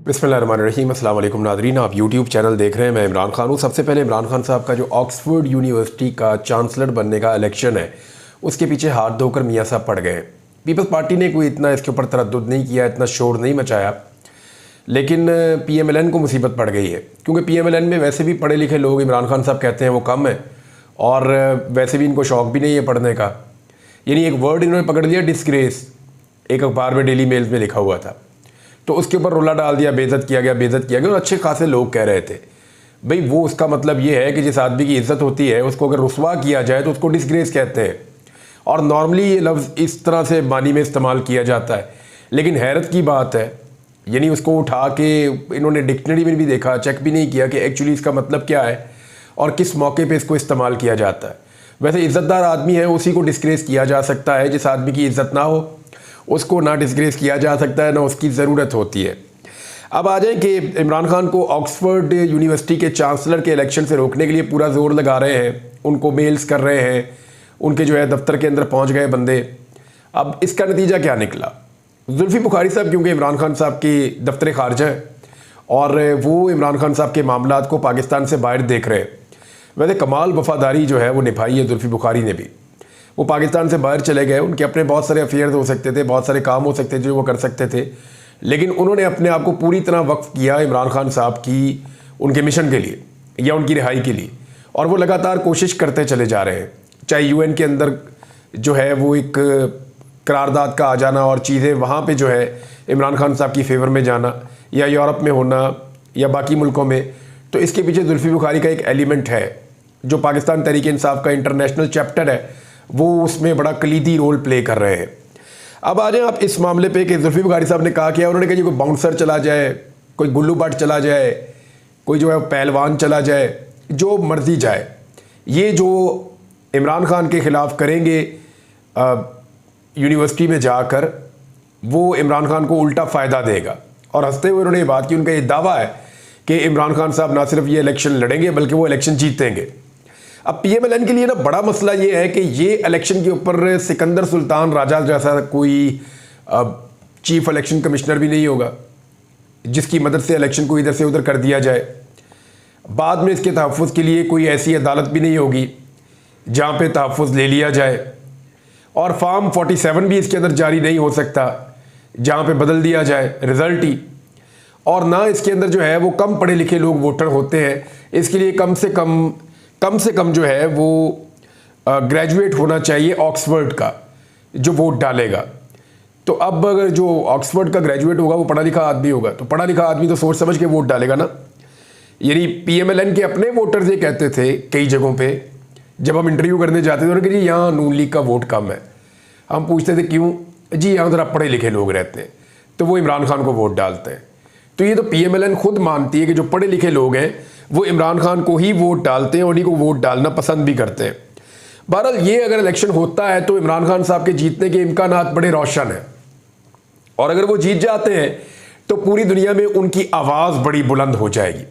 बिस्मिल्लाहिर्रहमानिर्रहीम। अस्सलाम वालेकुम नादरीन, आप यूट्यूब चैनल देख रहे हैं। मैं इमरान खान हूँ। सबसे पहले इमरान खान साहब का जो ऑक्सफोर्ड यूनिवर्सिटी का चांसलर बनने का इलेक्शन है उसके पीछे हाथ धोकर मियाँ साहब पड़ गए। पीपल्स पार्टी ने कोई इतना इसके ऊपर तरद्दुद नहीं किया, इतना शोर नहीं मचाया, लेकिन PMLN को मुसीबत पड़ गई है क्योंकि PMLN में वैसे भी पढ़े लिखे लोग इमरान खान साहब कहते हैं वो कम है और वैसे भी इनको शौक़ भी नहीं है पढ़ने का। यानी एक वर्ड इन्होंने पकड़ लिया, डिस्ग्रेस, एक अखबार में डेली मेल्स में लिखा हुआ था, तो उसके ऊपर रोला डाल दिया, बेइज्जत किया गया और अच्छे खासे लोग कह रहे थे भाई वो उसका मतलब ये है कि जिस आदमी की इज्जत होती है उसको अगर रुस्वा किया जाए तो उसको डिस्ग्रेस कहते हैं। और नॉर्मली ये लफ्ज़ इस तरह से मानी में इस्तेमाल किया जाता है, लेकिन हैरत की बात है यानी उसको उठा के इन्होंने डिक्शनरी में भी देखा, चेक भी नहीं किया कि एक्चुअली इसका मतलब क्या है और किस मौके पे इसको इस्तेमाल किया जाता है। वैसे इज़्ज़तदार आदमी है उसी को डिस्ग्रेस किया जा सकता है, जिस आदमी की इज़्ज़त ना हो उसको ना डिस्ग्रेस किया जा सकता है, ना उसकी ज़रूरत होती है। अब आ जाए कि इमरान खान को ऑक्सफोर्ड यूनिवर्सिटी के चांसलर के इलेक्शन से रोकने के लिए पूरा जोर लगा रहे हैं, उनको मेल्स कर रहे हैं, उनके जो है दफ्तर के अंदर पहुंच गए बंदे। अब इसका नतीजा क्या निकला? जुल्फ़ी बुखारी साहब क्योंकि इमरान खान साहब की दफ्तर खारजा है और वो इमरान खान साहब के मामलात को पाकिस्तान से बाहर देख रहे हैं। वैसे कमाल वफादारी जो है वो निभाई है जुल्फ़ी बुखारी ने भी। वो पाकिस्तान से बाहर चले गए, उनके अपने बहुत सारे अफेयर्स हो सकते थे, बहुत सारे काम हो सकते थे जो वो कर सकते थे, लेकिन उन्होंने अपने आप को पूरी तरह वक्फ किया इमरान खान साहब की उनके मिशन के लिए या उनकी रिहाई के लिए, और वो लगातार कोशिश करते चले जा रहे हैं। चाहे UN के अंदर जो है वो एक करारदाद का आ जाना और चीज़ें वहाँ पे जो है इमरान खान साहब की फेवर में जाना, या यूरोप में होना या बाकी मुल्कों में, तो इसके पीछे जुल्फ़ी बुखारी का एक एलिमेंट है जो पाकिस्तान तहरीक इंसाफ का इंटरनेशनल चैप्टर है, वो उसमें बड़ा कलीदी रोल प्ले कर रहे हैं। अब आ जाए आप इस मामले पे कि जुल्फ़ी बुखारी साहब ने कहा क्या, उन्होंने कहा जी कोई बाउंसर चला जाए, कोई गुल्लू भट्ट चला जाए, कोई जो है पहलवान चला जाए, जो मर्जी जाए, ये जो इमरान खान के ख़िलाफ़ करेंगे यूनिवर्सिटी में जाकर वो इमरान खान को उल्टा फ़ायदा देगा। और हंसते हुए उन्होंने ये बात की, उनका ये दावा है कि इमरान खान साहब ना सिर्फ ये इलेक्शन लड़ेंगे बल्कि वो इलेक्शन जीतेंगे। अब PMLN के लिए ना बड़ा मसला ये है कि ये इलेक्शन के ऊपर सिकंदर सुल्तान राजा जैसा कोई चीफ इलेक्शन कमिश्नर भी नहीं होगा जिसकी मदद से इलेक्शन को इधर से उधर कर दिया जाए। बाद में इसके तहफ़्फ़ुज़ के लिए कोई ऐसी अदालत भी नहीं होगी जहाँ पे तहफ़्फ़ुज़ ले लिया जाए, और फॉर्म 47 भी इसके अंदर जारी नहीं हो सकता जहाँ पे बदल दिया जाए रिज़ल्ट ही। और ना इसके अंदर जो है वो कम पढ़े लिखे लोग वोटर होते हैं, इसके लिए कम से कम जो है वो ग्रेजुएट होना चाहिए ऑक्सफोर्ड का जो वोट डालेगा। तो अब अगर जो ऑक्सफोर्ड का ग्रेजुएट होगा वो पढ़ा लिखा आदमी होगा, तो पढ़ा लिखा आदमी तो सोच समझ के वोट डालेगा ना। यानी PMLN के अपने वोटर्स ये कहते थे कई जगहों पे, जब हम इंटरव्यू करने जाते थे उन्होंने कहा जी यहाँ नून लीग का वोट कम है। हम पूछते थे क्यों? जी यहाँ ज़रा पढ़े लिखे लोग रहते हैं तो वो इमरान खान को वोट डालते हैं। तो ये तो PMLN खुद मानती है कि जो पढ़े लिखे लोग हैं वो इमरान खान को ही वोट डालते हैं, उन्हीं को वोट डालना पसंद भी करते हैं। बहरहाल ये अगर इलेक्शन होता है तो इमरान खान साहब के जीतने के इम्कानात बड़े रोशन हैं, और अगर वो जीत जाते हैं तो पूरी दुनिया में उनकी आवाज़ बड़ी बुलंद हो जाएगी।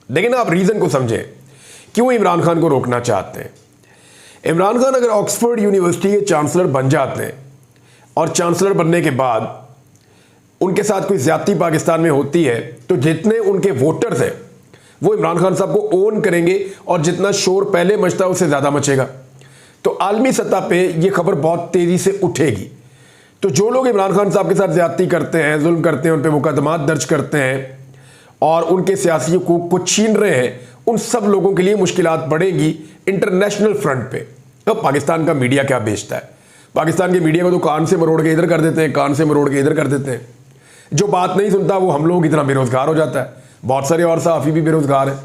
लेकिन आप रीज़न को समझें क्यों इमरान खान को रोकना चाहते हैं। इमरान खान अगर ऑक्सफोर्ड यूनिवर्सिटी के चांसलर बन जाते हैं और चांसलर बनने के बाद उनके साथ कोई ज़्यादती पाकिस्तान में होती है तो जितने उनके वोटर्स हैं वो इमरान खान साहब को ओन करेंगे और जितना शोर पहले मचता उससे ज़्यादा मचेगा। तो आलमी सतह पे ये खबर बहुत तेज़ी से उठेगी। तो जो लोग इमरान खान साहब के साथ ज़्यादती करते हैं, जुल्म करते हैं, उन पर मुकदमात दर्ज करते हैं और उनके सियासी हुकूक को छीन रहे हैं, उन सब लोगों के लिए मुश्किलात बढ़ेगी इंटरनेशनल फ्रंट पे। अब पाकिस्तान का मीडिया क्या बेचता है? पाकिस्तान के मीडिया को तो कान से मरोड़ के इधर कर देते हैं, कान से मरोड़ के इधर कर देते हैं। जो बात नहीं सुनता वो हम लोगों की तरह बेरोजगार हो जाता है। बहुत सारे और सहाफ़ी भी बेरोजगार हैं,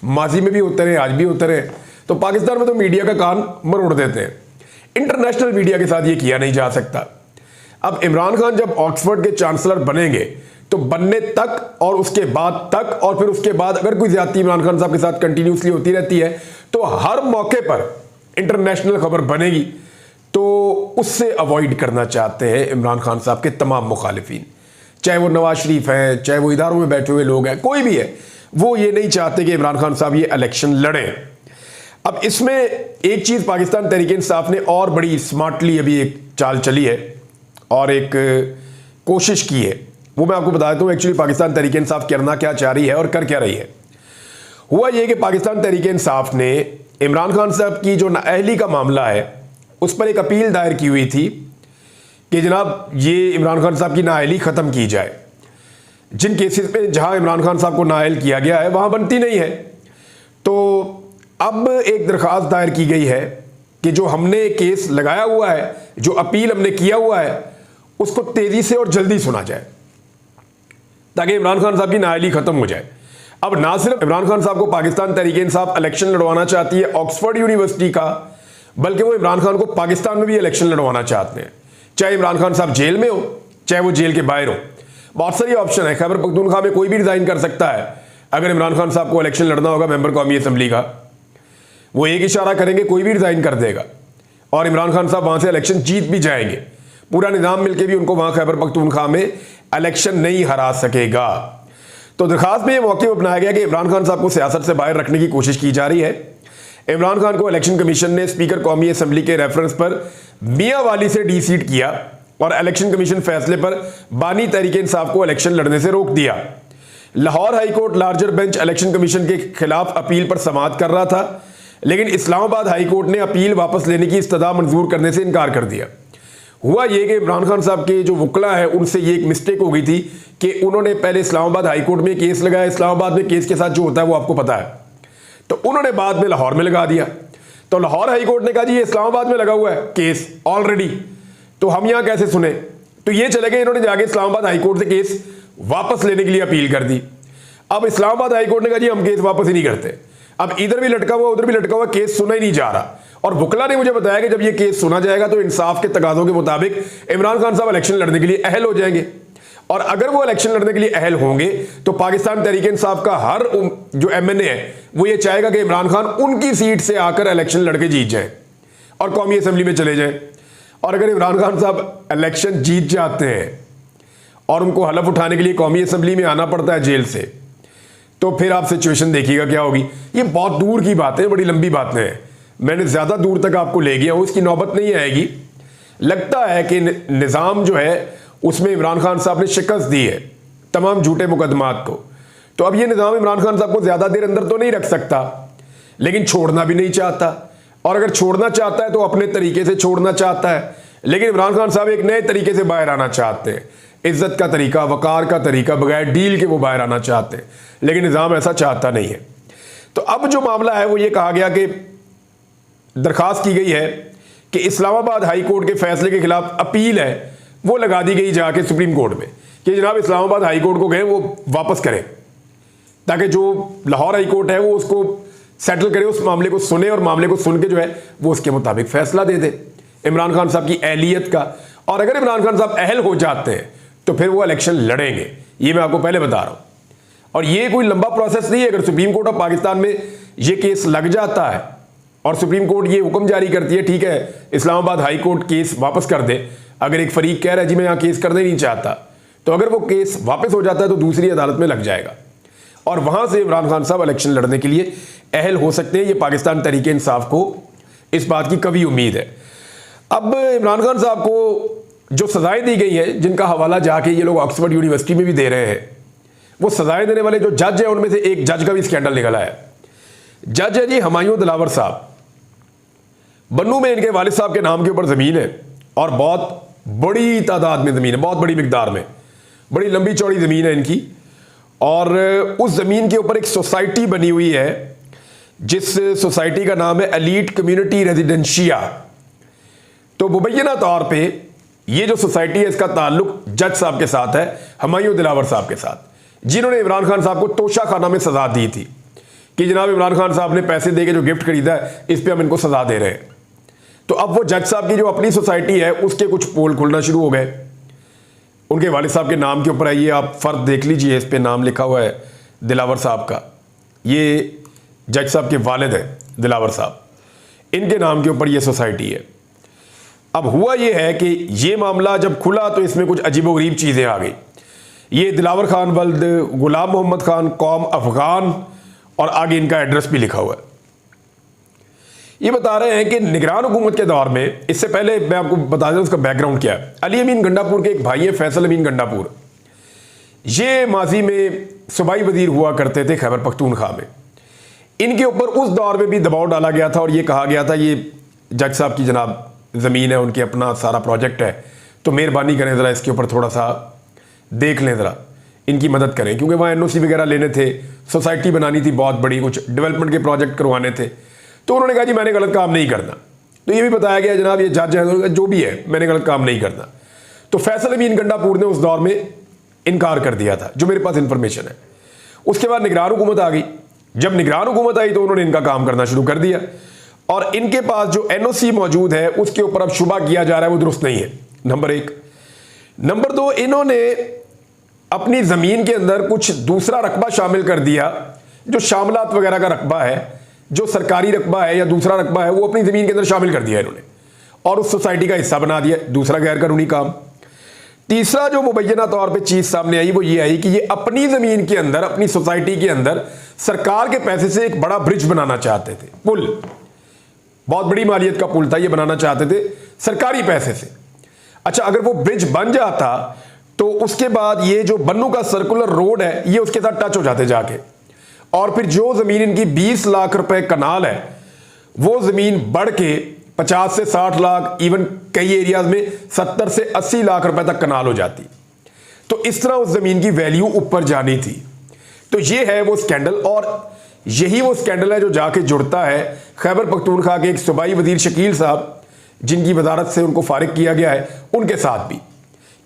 माजी में भी होते रहे, आज भी होते रहे। तो पाकिस्तान में तो मीडिया का कान मरोड़ देते हैं। इंटरनेशनल मीडिया के साथ ये किया नहीं जा सकता। अब इमरान खान जब ऑक्सफोर्ड के चांसलर बनेंगे तो बनने तक और उसके बाद तक, और फिर उसके बाद अगर कोई ज्यादती इमरान खान साहब के साथ कंटिन्यूसली होती रहती है तो हर मौके पर इंटरनेशनल खबर बनेगी। तो उससे अवॉइड करना चाहते हैं इमरान खान साहब के तमाम मुखालिफिन, चाहे वो नवाज शरीफ हैं, चाहे वो इदारों में बैठे हुए लोग हैं, कोई भी है, वो ये नहीं चाहते कि इमरान खान साहब ये इलेक्शन लड़ें। अब इसमें एक चीज़ पाकिस्तान तहरीक इंसाफ ने और बड़ी स्मार्टली अभी एक चाल चली है और एक कोशिश की है वो मैं आपको बता देता हूँ एक्चुअली पाकिस्तान तहरीक इंसाफ करना क्या चाह रही है और कर क्या रही है। हुआ ये कि पाकिस्तान तहरीक इंसाफ ने इमरान खान साहब की जो नाअहली का मामला है उस पर एक अपील दायर की हुई थी कि जनाब ये इमरान खान साहब की नाअहली ख़त्म की जाए। जिन केसेस पे जहां इमरान खान साहब को नाअहल किया गया है वहां बनती नहीं है। तो अब एक दरख्वास्त दायर की गई है कि जो हमने केस लगाया हुआ है, जो अपील हमने किया हुआ है, उसको तेजी से और जल्दी सुना जाए ताकि इमरान खान साहब की नाअहली खत्म हो जाए। अब ना सिर्फ इमरान खान साहब को पाकिस्तान तहरीक इंसाफ इलेक्शन लड़वाना चाहती है ऑक्सफोर्ड यूनिवर्सिटी का, बल्कि वो इमरान खान को पाकिस्तान में भी इलेक्शन लड़वाना चाहते हैं। चाहे इमरान खान साहब जेल में हो, चाहे वो जेल के बाहर हो, बहुत सारी ऑप्शन है। खैबर पख्तूनख्वा में कोई भी रिजाइन कर सकता है अगर इमरान खान साहब को इलेक्शन लड़ना होगा मेंबर कौमी असम्बली का। वो एक इशारा करेंगे, कोई भी रिजाइन कर देगा और इमरान खान साहब वहां से इलेक्शन जीत भी जाएंगे। पूरा निजाम मिलकर भी उनको वहां खैबर पख्तूनख्वा में इलेक्शन नहीं हरा सकेगा। तो दरखास्त में यह मौके अपनाया गया कि इमरान खान साहब को सियासत से बाहर रखने की कोशिश की जा रही है। इमरान खान को इलेक्शन कमीशन ने स्पीकर कौमी असम्बली के रेफरेंस पर मियांवाली से डी-सीट किया और इलेक्शन कमीशन फैसले पर बानी तहरीक इंसाफ को इलेक्शन लड़ने से रोक दिया। Lahore high court larger bench election commission के खिलाफ अपील पर समाअत कर रहा था, लेकिन इस्लामाबाद हाईकोर्ट ने अपील वापस लेने की इस्तदा मंजूर करने से इनकार कर दिया। हुआ यह कि इमरान खान साहब के जो वकला है उनसे ये एक मिस्टेक हो गई थी कि उन्होंने पहले इस्लामाबाद हाईकोर्ट में केस लगाया। इस्लामाबाद में केस के साथ जो होता है वो आपको पता है, तो उन्होंने बाद में लाहौर में लगा दिया। तो लाहौर हाईकोर्ट ने कहा जी ये इस्लामाबाद में लगा हुआ है केस ऑलरेडी, तो हम यहां कैसे सुने। तो ये चले गए, इन्होंने जाके इस्लामाबाद हाईकोर्ट से केस वापस लेने के लिए अपील कर दी। अब इस्लामाबाद हाईकोर्ट ने कहा जी हम केस वापस ही नहीं करते। अब इधर भी लटका हुआ उधर भी लटका हुआ, केस सुना ही नहीं जा रहा। और वकला ने मुझे बताया कि जब ये केस सुना जाएगा तो इंसाफ के तकाजों के मुताबिक इमरान खान साहब इलेक्शन लड़ने के लिए अहल हो जाएंगे, और अगर वो इलेक्शन लड़ने के लिए अहल होंगे तो पाकिस्तान तहरीक इंसाफ का हर जो एमएनए है वो ये चाहेगा कि इमरान खान उनकी सीट से आकर इलेक्शन लड़के जीत जाए और कौमी असम्बली में चले जाए। और अगर इमरान खान साहब इलेक्शन जीत जाते हैं और उनको हलफ उठाने के लिए कौमी असम्बली में आना पड़ता है जेल से, तो फिर आप सिचुएशन देखिएगा क्या होगी। ये बहुत दूर की बातें, बड़ी लंबी बातें हैं, मैंने ज़्यादा दूर तक आपको ले गया हूँ, इसकी नौबत नहीं आएगी। लगता है कि निज़ाम जो है उसमें इमरान खान साहब ने शिकस्त दी है तमाम झूठे मुकदमात को। तो अब ये निज़ाम इमरान खान साहब को ज़्यादा देर अंदर तो नहीं रख सकता, लेकिन छोड़ना भी नहीं चाहता, और अगर छोड़ना चाहता है तो अपने तरीके से छोड़ना चाहता है। लेकिन इमरान खान साहब एक नए तरीके से बाहर आना चाहते हैं, इज्जत का तरीका, वकार का तरीका, बगैर डील के वो बाहर आना चाहते हैं, लेकिन निज़ाम ऐसा चाहता नहीं है। तो अब जो मामला है वो ये कहा गया कि दरखास्त की गई है कि इस्लामाबाद हाई कोर्ट के फैसले के खिलाफ अपील है वो लगा दी गई जाके सुप्रीम कोर्ट में कि जनाब इस्लामाबाद हाई कोर्ट को गए वो वापस करें, ताकि जो लाहौर हाई कोर्ट है वो उसको सेटल करे, उस मामले को सुने और मामले को सुन के जो है वो उसके मुताबिक फैसला दे दे इमरान खान साहब की अहलियत का। और अगर इमरान खान साहब अहल हो जाते हैं तो फिर वो इलेक्शन लड़ेंगे, ये मैं आपको पहले बता रहा हूं। और ये कोई लंबा प्रोसेस नहीं है। अगर सुप्रीम कोर्ट ऑफ पाकिस्तान में ये केस लग जाता है और सुप्रीम कोर्ट ये हुक्म जारी करती है ठीक है इस्लामाबाद हाई कोर्ट केस वापस कर दे, अगर एक फरीक कह रहा है जी मैं यहाँ केस करना ही नहीं चाहता, तो अगर वो केस वापस हो जाता है तो दूसरी अदालत में लग जाएगा और वहां से इमरान खान साहब इलेक्शन लड़ने के लिए अहल हो सकते हैं। ये पाकिस्तान तहरीक इंसाफ को इस बात की कभी उम्मीद है। अब इमरान खान साहब को जो सजाएं दी गई हैं, जिनका हवाला जाके ये लोग ऑक्सफोर्ड यूनिवर्सिटी में भी दे रहे हैं, वो सजाएं देने वाले जो जज हैं उनमें से एक जज का भी स्कैंडल निकला है। जज है जी हुमायूं दिलावर साहब। बन्नू में इनके वालिद साहब के नाम के ऊपर ज़मीन है और बहुत बड़ी तादाद में ज़मीन है, बहुत बड़ी मिकदार में, बड़ी लंबी चौड़ी ज़मीन है इनकी। और उस ज़मीन के ऊपर एक सोसाइटी बनी हुई है जिस सोसाइटी का नाम है एलीट कम्युनिटी रेजिडेंशिया। तो मुबैना तौर पे ये जो सोसाइटी है इसका ताल्लुक जज साहब के साथ है, हुमायूं दिलावर साहब के साथ, जिन्होंने इमरान खान साहब को तोशा खाना में सजा दी थी कि जनाब इमरान खान साहब ने पैसे दे के जो गिफ्ट खरीदा है इस पर हम इनको सजा दे रहे हैं। तो अब वो जज साहब की जो अपनी सोसाइटी है उसके कुछ पोल खुलना शुरू हो गए, उनके वालिद साहब के नाम के ऊपर है। ये आप फर्द देख लीजिए, इस पे नाम लिखा हुआ है दिलावर साहब का। ये जज साहब के वालिद हैं दिलावर साहब, इनके नाम के ऊपर ये सोसाइटी है। अब हुआ ये है कि ये मामला जब खुला तो इसमें कुछ अजीबोगरीब चीज़ें आ गई। ये दिलावर खान वल्द गुलाम मोहम्मद खान कौम अफगान, और आगे इनका एड्रेस भी लिखा हुआ है। ये बता रहे हैं कि निगरान हुकूमत के दौर में, इससे पहले मैं आपको बता दूं उसका बैकग्राउंड क्या है। अली अमीन गंडापुर के एक भाई है फैसल अमीन गंडापुर। ये माजी में सूबाई वजीर हुआ करते थे खैबर पख्तूनख्वा में। इनके ऊपर उस दौर में भी दबाव डाला गया था और ये कहा गया था ये जज साहब की जनाब ज़मीन है, उनके अपना सारा प्रोजेक्ट है, तो मेहरबानी करें ज़रा इसके ऊपर थोड़ा सा देख लें, ज़रा इनकी मदद करें, क्योंकि वहाँ एनओसी वगैरह लेने थे, सोसाइटी बनानी थी बहुत बड़ी, कुछ डेवलपमेंट के प्रोजेक्ट करवाने थे। तो उन्होंने कहा जी मैंने गलत काम नहीं करना। तो ये भी बताया गया जनाब ये जज है, जो भी है मैंने गलत काम नहीं करना। तो फैसल अमीन गंडापुर ने उस दौर में इनकार कर दिया था, जो मेरे पास इंफॉर्मेशन है। उसके बाद निगरान हुकूमत आ गई। जब निगरान हुकूमत आई तो उन्होंने इनका काम करना शुरू कर दिया और इनके पास जो एनओसी मौजूद है उसके ऊपर अब शुबा किया जा रहा है वो दुरुस्त नहीं है, नंबर एक। नंबर दो, इन्होंने अपनी ज़मीन के अंदर कुछ दूसरा रकबा शामिल कर दिया, जो शामलात वगैरह का रकबा है, जो सरकारी रकबा है या दूसरा रकबा है, वो अपनी ज़मीन के अंदर शामिल कर दिया इन्होंने और उस सोसाइटी का हिस्सा बना दिया, दूसरा गैर कानूनी काम। तीसरा जो मुबैना तौर पे चीज़ सामने आई वो ये आई कि ये अपनी ज़मीन के अंदर, अपनी सोसाइटी के अंदर सरकार के पैसे से एक बड़ा ब्रिज बनाना चाहते थे, पुल, बहुत बड़ी मालियत का पुल था, ये बनाना चाहते थे सरकारी पैसे से। अच्छा, अगर वो ब्रिज बन जाता तो उसके बाद ये जो बन्नू का सर्कुलर रोड है ये उसके साथ टच हो जाते जाके, और फिर जो ज़मीन इनकी 20 लाख रुपए कनाल है वो ज़मीन बढ़ के 50 से 60 लाख, इवन कई एरियाज में 70 से 80 लाख रुपए तक कनाल हो जाती। तो इस तरह उस ज़मीन की वैल्यू ऊपर जानी थी। तो ये है वो स्कैंडल, और यही वो स्कैंडल है जो जाके जुड़ता है खैबर पख्तूनख्वा के एक सूबाई वजीर शकील साहब, जिनकी वजारत से उनको फारिग किया गया है, उनके साथ भी,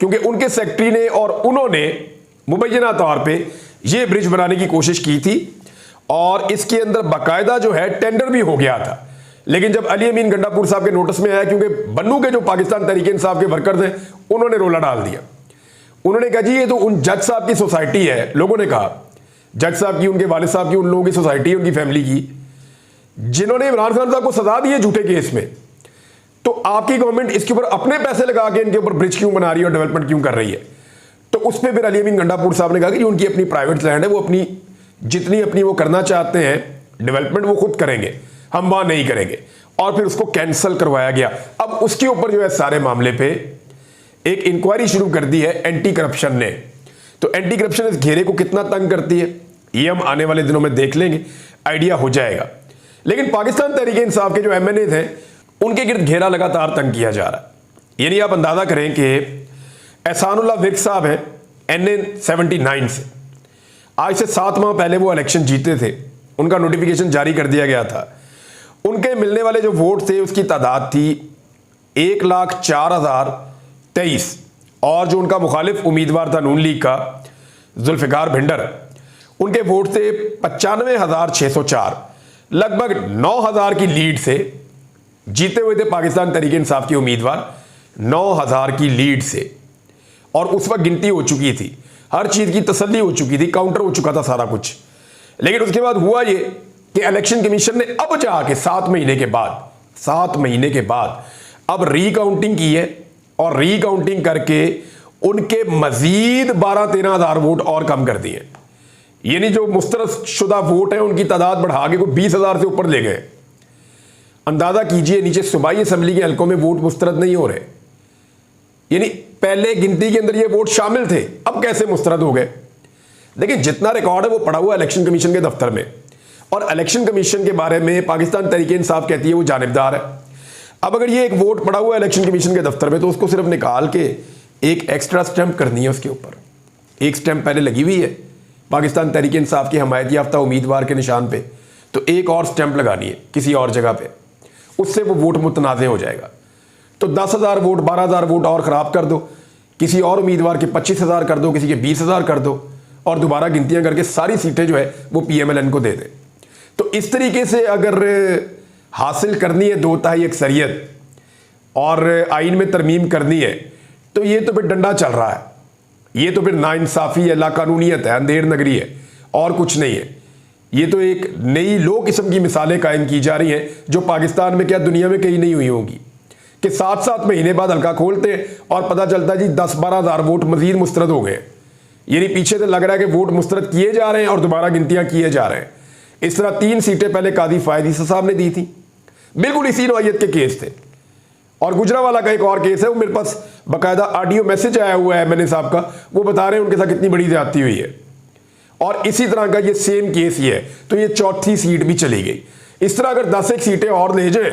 क्योंकि उनके सेक्रेटरी ने और उन्होंने मुबैना तौर पे ये ब्रिज बनाने की कोशिश की थी और इसके अंदर बाकायदा जो है टेंडर भी हो गया था। लेकिन जब अली अमीन गंडापुर साहब के नोटिस में आया, क्योंकि बन्नू के जो पाकिस्तान तहरीक इंसाफ के वर्कर्स हैं उन्होंने रोला डाल दिया। उन्होंने कहा जी ये तो उन जज साहब की सोसाइटी है। लोगों ने कहा जज साहब की, उनके वालिद साहब की, उन लोगों की सोसाइटी है, उनकी फैमिली की, जिन्होंने इमरान खान साहब को सजा दी है झूठे केस में। तो आपकी गवर्नमेंट इसके ऊपर अपने पैसे लगा के इनके ऊपर ब्रिज क्यों बना रही है और डेवलपमेंट क्यों कर रही है? तो उस पर फिर अली अमीन गंडापुर साहब ने कहा कि उनकी अपनी प्राइवेट लैंड है, वो अपनी जितनी अपनी वो करना चाहते हैं डेवलपमेंट वो खुद करेंगे, हम वहां नहीं करेंगे, और फिर उसको कैंसिल करवाया गया। अब उसके ऊपर जो है सारे मामले पे एक इंक्वायरी शुरू कर दी है एंटी करप्शन ने। तो एंटी करप्शन इस घेरे को कितना तंग करती है ये हम आने वाले दिनों में देख लेंगे, आइडिया हो जाएगा। लेकिन पाकिस्तान तहरीक इंसाफ के जो एमएनए थे उनके गिर्द घेरा लगातार तंग किया जा रहा है। यानी आप अंदाजा करें कि एहसानुल्लाह विर्क साहब हैं NA 79 से, आज से 7 माह पहले वो इलेक्शन जीते थे, उनका नोटिफिकेशन जारी कर दिया गया था। उनके मिलने वाले जो वोट थे उसकी तादाद थी 1,04,023, और जो उनका मुखालिफ उम्मीदवार था नून लीग का जुल्फिकार भिंडर, उनके वोट थे 95,604, लगभग 9,000 की लीड से जीते हुए थे पाकिस्तान तहरीक इंसाफ के उम्मीदवार, 9,000 की लीड से। और उस वक्त गिनती हो चुकी थी, हर चीज़ की तसल्ली हो चुकी थी, काउंटर हो चुका था सारा कुछ। लेकिन उसके बाद हुआ ये कि इलेक्शन कमीशन ने अब जाके 7 महीने के बाद अब रीकाउंटिंग की है, और रीकाउंटिंग करके उनके मजीद 12-13 हज़ार वोट और कम कर दिए। यानी जो मुस्तरद शुदा वोट है उनकी तादाद बढ़ा के को 20,000 से ऊपर ले गए। अंदाजा कीजिए नीचे सूबाई असेंबली के हलकों में वोट मुस्तरद नहीं हो रहे, यानी पहले गिनती के अंदर ये वोट शामिल थे, अब कैसे मुस्तरद हो गए? लेकिन जितना रिकॉर्ड है वो पड़ा हुआ इलेक्शन कमीशन के दफ्तर में, और इलेक्शन कमीशन के बारे में पाकिस्तान तहरीक इंसाफ कहती है वो जानिबदार है। अब अगर ये एक वोट पड़ा हुआ है इलेक्शन कमीशन के दफ्तर में तो उसको सिर्फ निकाल के एक एक्स्ट्रा स्टैंप करनी है उसके ऊपर। एक स्टैंप पहले लगी हुई है पाकिस्तान तहरीक इंसाफ की हमायत याफ्ता उम्मीदवार के निशान पे, तो एक और स्टैंप लगानी है किसी और जगह पे, उससे वो वोट मुतनाज़ हो जाएगा। तो 10,000 वोट 12,000 वोट और ख़राब कर दो, किसी और उम्मीदवार के 25,000 कर दो, किसी के 20,000 कर दो, और दोबारा गिनतियाँ करके सारी सीटें जो है वो PMLN को दे दें। तो इस तरीके से अगर हासिल करनी है 2/3 अक्सरियत और आइन में तरमीम करनी है तो ये तो फिर डंडा चल रहा है, ये तो फिर नाइंसाफ़ी है, लाकानूनियत है, अंधेर नगरी है, और कुछ नहीं है। ये तो एक नई लो किस्म की मिसालें कायम की जा रही हैं जो पाकिस्तान में क्या दुनिया में कहीं नहीं हुई होंगी, कि 7-7 महीने बाद हल्का खोलते हैं और पता चलता है जी 10-12 हज़ार वोट मजीद मुस्तरद हो गए। यानी पीछे से लग रहा है कि वोट मुस्तरद किए जा रहे हैं और दोबारा गिनतियाँ किए जा रहे हैं। इस तरह 3 सीटें पहले कादी फायद ईसा साहब ने दी थी, बिल्कुल इसी नौइयत के केस थे, और गुजरावाला का एक और केस है, वो मेरे पास बाकायदा ऑडियो मैसेज आया हुआ है एमएनए साहब का, वो बता रहे हैं उनके साथ कितनी बड़ी ज्यादती हुई है। और इसी तरह का ये सेम केस ही है, तो ये चौथी सीट भी चली गई। इस तरह अगर 10 एक सीटें और ले जाए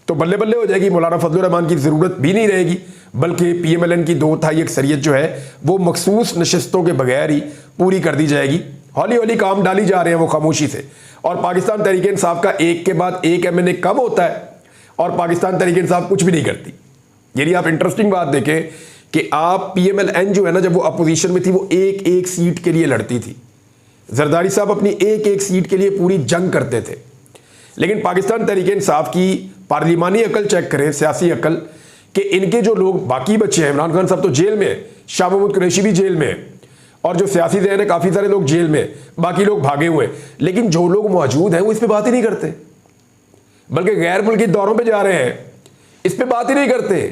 तो बल्ले बल्ले हो जाएगी, मौलाना फजलुर रहमान की जरूरत भी नहीं रहेगी, बल्कि पीएमएलएन की 2/3 अक्सरियत जो है वो मखसूस नशस्तों के बगैर ही पूरी कर दी जाएगी। हौली हौली काम डाली जा रहे हैं वो खामोशी से, और पाकिस्तान तहरीक इंसाफ का एक के बाद एक एमएनए कम होता है और पाकिस्तान तहरीक इंसाफ कुछ भी नहीं करती। यदि आप इंटरेस्टिंग बात देखें कि आप पीएमएलएन जो है ना, जब वो अपोजिशन में थी वो एक एक सीट के लिए लड़ती थी। जरदारी साहब अपनी एक एक सीट के लिए पूरी जंग करते थे, लेकिन पाकिस्तान तहरीक इंसाफ की पार्लिमानी अकल चेक करें, सियासी अकल, कि इनके जो लोग बाकी बच्चे हैं, इमरान खान साहब तो जेल में है, शाह महमूद कुरैशी भी जेल में है, और जो सियासी जहन है काफ़ी सारे लोग जेल में, बाकी लोग भागे हुए, लेकिन जो लोग मौजूद हैं वो इस पर बात ही नहीं करते, बल्कि गैर मुल्की दौरों पे जा रहे हैं, इस पे बात ही नहीं करते,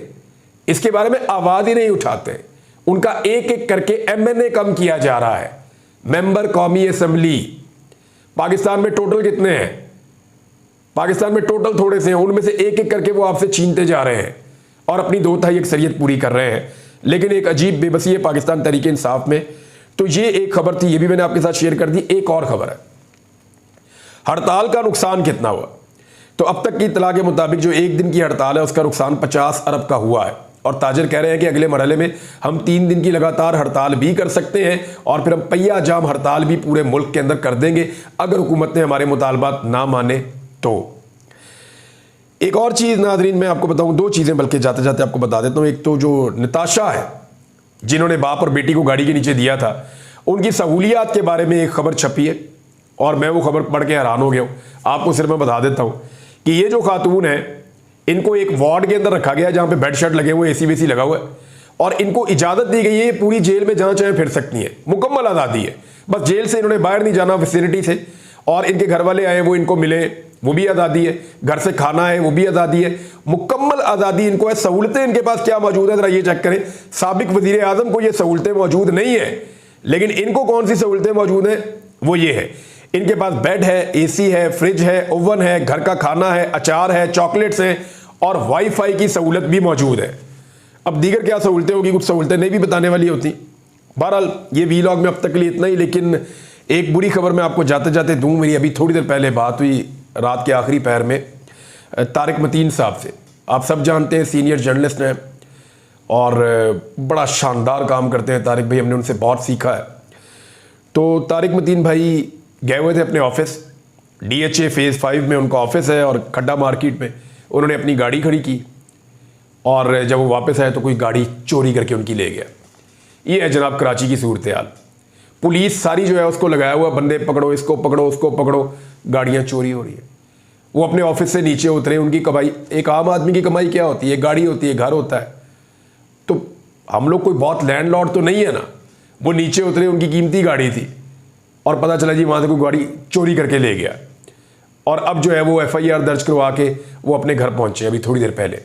इसके बारे में आवाज़ ही नहीं उठाते। उनका एक एक करके एमएनए कम किया जा रहा है, मेंबर कौमी असम्बली। पाकिस्तान में टोटल कितने हैं? पाकिस्तान में टोटल थोड़े से हैं, उनमें से एक एक करके वो आपसे छीनते जा रहे हैं और अपनी 2/3 अक्सरियत पूरी कर रहे हैं। लेकिन एक अजीब बेबसी है पाकिस्तान तहरीक इंसाफ में। तो ये एक खबर थी, ये भी मैंने आपके साथ शेयर कर दी। एक और खबर है, हड़ताल का नुकसान कितना हुआ। तो अब तक की इत्तला के मुताबिक जो एक दिन की हड़ताल है उसका नुकसान 50 अरब का हुआ है, और ताजर कह रहे हैं कि अगले मरहले में हम 3 दिन की लगातार हड़ताल भी कर सकते हैं, और फिर हम पहिया जाम हड़ताल भी पूरे मुल्क के अंदर कर देंगे अगर हुकूमत ने हमारे मुतालबात ना माने तो। एक और चीज़ नाज़रीन मैं आपको बताऊं, 2 चीज़ें बल्कि जाते जाते आपको बता देता हूं। एक तो जो नताशा है जिन्होंने बाप और बेटी को गाड़ी के नीचे दिया था, उनकी सहूलियात के बारे में एक खबर छपी है, और मैं वो खबर पढ़ के हैरान हो गया हूँ। आपको सिर्फ मैं बता देता हूँ कि ये जो खातून है, इनको एक वार्ड के अंदर रखा गया है जहाँ पे बेड शेड लगे हुए, एसी वेसी लगा हुआ है, और इनको इजाज़त दी गई है पूरी जेल में जहाँ चाहे फिर सकती है, मुकम्मल आज़ादी है। बस जेल से इन्होंने बाहर नहीं जाना विसिनिटी से, और इनके घर वाले आए वो इनको मिले, वो भी आज़ादी है, घर से खाना है वो भी आज़ादी है, मुकम्मल आज़ादी इनको है। सहूलतें इनके पास क्या मौजूद है ज़रा ये चेक करें। साबिक वज़ीर आज़म को ये सहूलतें मौजूद नहीं है, लेकिन इनको कौन सी सहूलतें मौजूद हैं, वो ये है, इनके पास बेड है, एसी है, फ्रिज है, ओवन है, घर का खाना है, अचार है, चॉकलेट्स हैं, और वाईफाई की सहूलत भी मौजूद है। अब दीगर क्या सहूलतें होगी, कुछ सहूलतें नहीं भी बताने वाली होती। बहरहाल ये वीलॉग में अब तक के लिए इतना ही, लेकिन एक बुरी खबर मैं आपको जाते जाते दूं। मेरी अभी थोड़ी देर पहले बात हुई रात के आखिरी पहर में तारिक मतीन साहब से। आप सब जानते हैं सीनियर जर्नलिस्ट हैं और बड़ा शानदार काम करते हैं तारिक भाई, हमने उनसे बहुत सीखा है। तो तारिक मतीन भाई गए हुए थे अपने ऑफिस, DHA फेज़ 5 में उनका ऑफिस है, और खड्डा मार्केट में उन्होंने अपनी गाड़ी खड़ी की, और जब वो वापस आए तो कोई गाड़ी चोरी करके उनकी ले गया। ये है जनाब कराची की सूरत हाल। पुलिस सारी जो है उसको लगाया हुआ, बंदे पकड़ो, इसको पकड़ो, उसको पकड़ो, गाड़ियाँ चोरी हो रही है। वो अपने ऑफिस से नीचे उतरे, उनकी कमाई, एक आम आदमी की कमाई क्या होती है, गाड़ी होती है, घर होता है। तो हम लोग कोई बहुत लैंडलॉर्ड तो नहीं है ना। वो नीचे उतरे, उनकी कीमती गाड़ी थी, और पता चला जी वहाँ से कोई गाड़ी चोरी करके ले गया, और अब जो है वो FIR दर्ज करवा के वो अपने घर पहुँचे अभी थोड़ी देर पहले।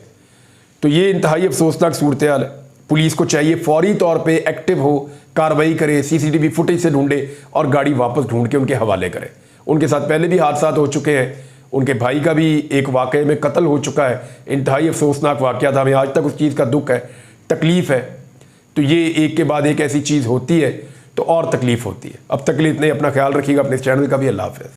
तो ये इंतहाई अफसोसनाक सूरत हाल है। पुलिस को चाहिए फौरी तौर पे एक्टिव हो, कार्रवाई करे, CCTV फुटेज से ढूंढे और गाड़ी वापस ढूंढ के उनके हवाले करे। उनके साथ पहले भी हादसा हो चुके हैं, उनके भाई का भी एक वाक़े में कत्ल हो चुका है, इंतहाई अफसोसनाक वाक़या था। हमें आज तक उस चीज़ का दुख है, तकलीफ़ है। तो ये एक के बाद एक ऐसी चीज़ होती है तो और तकलीफ़ होती है। अब तक के लिए इतने, अपना ख्याल रखिएगा, अपने चैनल का भी। अल्लाह हाफ़िज़।